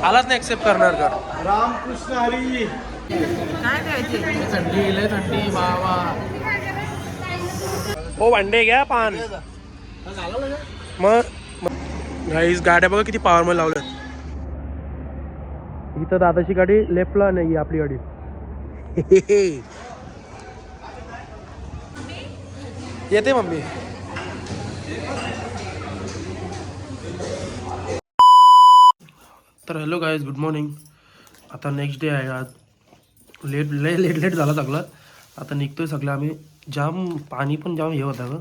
आलाच नाही ऍक्सेप्ट करणार का? रामकृष्ण हरी. काय द्यायचे? थंडी लय थंडी बाबा. ओ भांडे घ्या पान. मग गाईस गाड्या बघा किती पॉवर मध्ये लावल्यात. इथं दादाची गाडी लेफ्टला नाही आपली गाडी. येते मम्मी. तर हॅलो गाईज, गुड मॉर्निंग. आता नेक्स्ट डे आहे. आज लेट झाला सगळं. आता निघतोय सगळं आम्ही. जाम पाणी पण जाम हे होतं ग.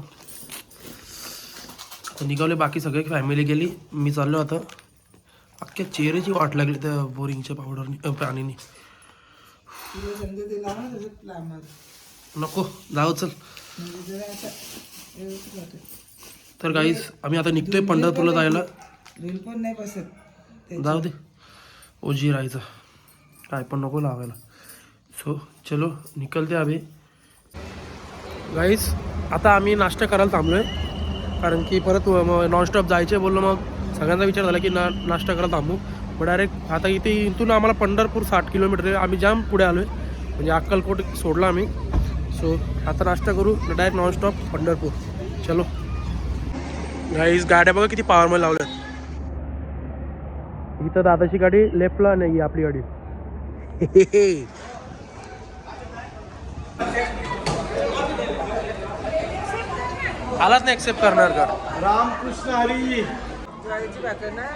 आता निघावले, बाकी सगळे फॅमिली गेली. मी चाललो आता. अख्ख्या चेहऱ्याची वाट लागली त्या बोरिंगच्या पावडरनी पाणीनी. नको जाऊ चल. तर गाईज आम्ही आता निघतोय पंढरपूरला जायला. जाऊ दे ओजी राहायचं काय पण नको लावायला. सो चलो निकलते अभि. गाईज आता आम्ही नाश्ता करायला थांबलोय, कारण की परत नॉनस्टॉप जायचे बोललो. मग सगळ्यांचा विचार झाला की नाश्ता करायला थांबू. मग डायरेक्ट आता इथे इथून आम्हाला पंढरपूर 60 किलोमीटर आहे. आम्ही जाम पुढे आलो आहे, म्हणजे अक्कलकोट सोडला आम्ही. सो आता नाश्ता करू, डायरेक्ट नॉनस्टॉप पंढरपूर. चलो गाईज गाड्या बघा किती पॉवरमध्ये लावल्यात. इथं दादाची गाडी लेफ्टला नाही आपली गाडी. आलाच नाही ऍक्सेप्ट करणार का? रामकृष्ण हरी. ज्वारीची भाकर ना.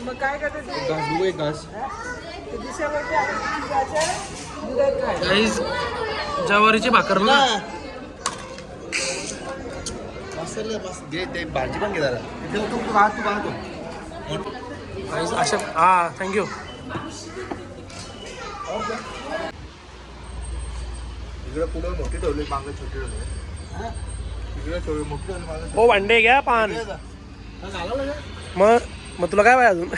मग काय करते ते? एक घास. ते दिशावरती आपण गाजर, दुधात काय? गाईज ज्वारीची भाकर ना. भाजी पण घे जरा. तू पाहतो. गाईज अशा हा थँक्यू. इकडे पुढे मोठी ठेवली, मागे छोटी ठेवली. इकडे ठेवली मोठी ठेवली, मागे. ओ भांडे घ्या पान. मग तुला काय पाहिजे अजून?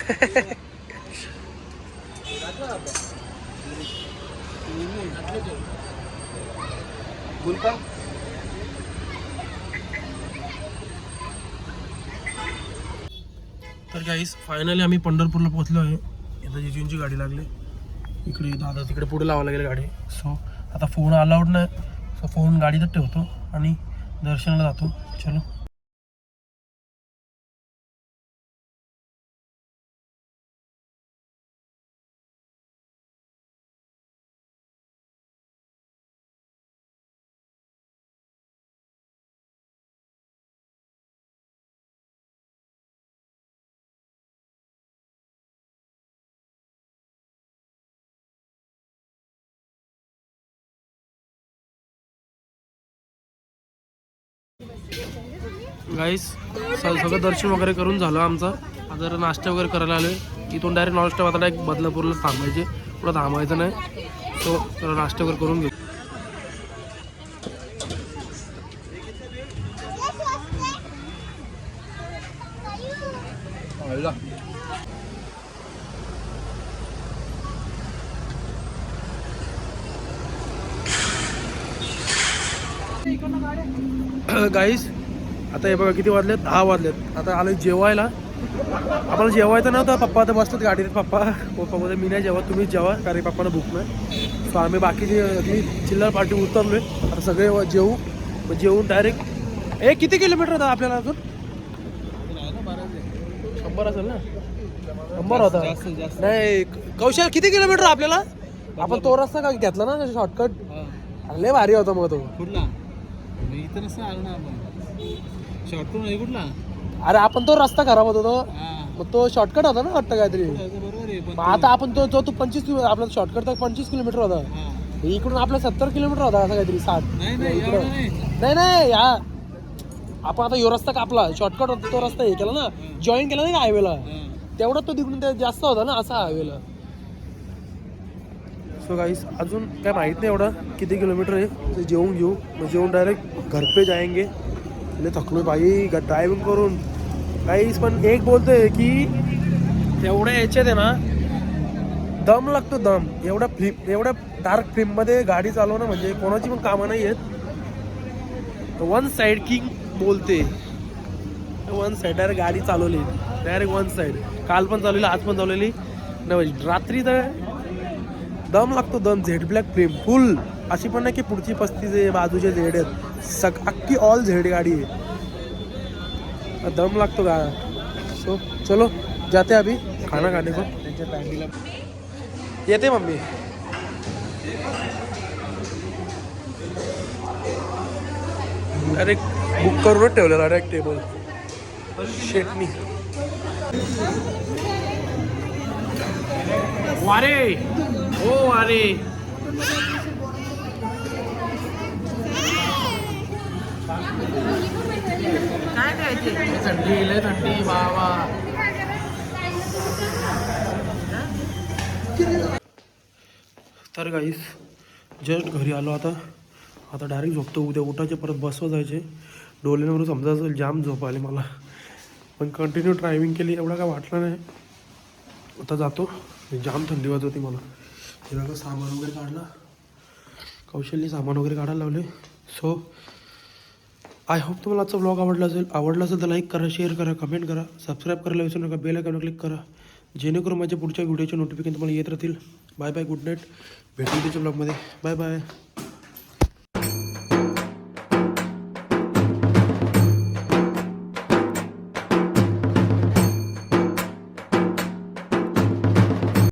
तर गाईस फायनली आम्ही पंढरपूरला पोहोचलो आहे. इथं जिजूंची गाडी लागली. इकडे दादा तिकडे पुढे लावायला गेली गाडी. सो आता फोन अलाउड नाही. सो फोन गाडीतच ठेवतो आणि दर्शनाला जातो. चलो. गाईस सगळं दर्शन वगैरे करून झालं आमचं. आता जर नाश्ता वगैरे करायला आलो आहे. इथून डायरेक्ट नॉनस्टॉप आता डायरेक्ट बदलापूरला थांबायचे, पुढं थांबायचं नाही. सो जरा नाश्ता वगैरे करून घेऊ. गाईस आता हे बघा किती वाजलेत, 10 वाजलेत. आता आलो जेवायला. आपल्याला जेवायचं नव्हतं. पप्पा आता बसतात गाडीत. पप्पा बोलले मी नाही जेवा, तुम्हीच जेवा, कारण पप्पाला भूक नाही. सो आम्ही बाकीची चिल्लर पार्टी उतरलोय. आता सगळे जेवू. मग जेवून डायरेक्ट किती किलोमीटर होता आपल्याला अजून? 100 असेल ना. 100 होता नाही. कौशल किती किलोमीटर आपल्याला? आपण तो रस्ता का घेतला ना शॉर्टकट, लय भारी होता. मग तो कुठला इथं नसतं आलो ना आपण. शॉर्टकट नाही कुठला? अरे आपण तो रस्ता खराब होता तो. मग तो शॉर्टकट होता ना वाटतं काहीतरी. बरोबर. आता आपण तो तू 25 किलोमीटर, आपला शॉर्टकट तर 25 किलोमीटर होता. इकडून आपला 70 किलोमीटर होता असं काहीतरी. 60 नाही या आपण आता यो रस्ता कापला. शॉर्टकट होता तो रस्ता हे केला ना, जॉईन केला नाही हायवेला. तेवढा तो तिकडून ते जास्त होता ना असा हायवेला. सो गाईस अजून काय माहीत नाही एवढं किती किलोमीटर आहे. ते जेवून घेऊ. मग जेवून डायरेक्ट घर पे जाएंगे. लय थकलो बाई ड्रायव्हिंग करून. गाईस पण एक बोलतोय की एवढ्या याच्यात आहे ना दम लागतो, दम. एवढ्या डार्क फिल्ममध्ये गाडी चालवणं म्हणजे कोणाची पण कामं नाही आहेत. वन साईड किंग बोलते. वन साईड डायरेक्ट गाडी चालवली, डायरेक्ट वन साईड. काल पण चालवली, आज पण चालवली. नाही रात्री तर दम लागतो दम. झेड ब्लॅक प्रेम फुल. अशी पण नाही की पुढची 35 आहे बाजूचे झेड आहेत. अख्खी ऑल झेड गाडी आहे. दम लागतो का. सो चलो जाते अभी खाना खाने को. त्यांच्या फॅमिलीला येते मम्मी. डायरेक्ट बुक करूनच ठेवलं डायरेक्ट टेबल शेटनी. वारे ओ वारे. काय खायचे थंडी लय थंडी बाबा. तर गाईस जस्ट घरी आलो आता. आता डायरेक्ट झोपतो. उद्या उठायचे परत बसवर जायचे. डोळ्यांवरून समजा असेल जाम झोप आली मला. पण कंटिन्यू ड्रायव्हिंग केली एवढं काय वाटलं नाही. आता जातो. जाम थंडी वाजत होती मला. हे बघा सामान वगैरे काढला. कौशल्य सामान वगैरे काढायला लावले. सो आय होप तुम्हाला आजचा ब्लॉग आवडला असेल तर लाईक करा, शेअर करा, कमेंट करा, सबस्क्राईब करायला विसरू नका. बेल आयकॉनवर क्लिक करा जेणेकरून माझ्या पुढच्या व्हिडिओचे नोटिफिकेशन तुम्हाला येत राहतील. Bye bye, good night. भेटू त्याच्या ब्लॉगमध्ये. Bye bye.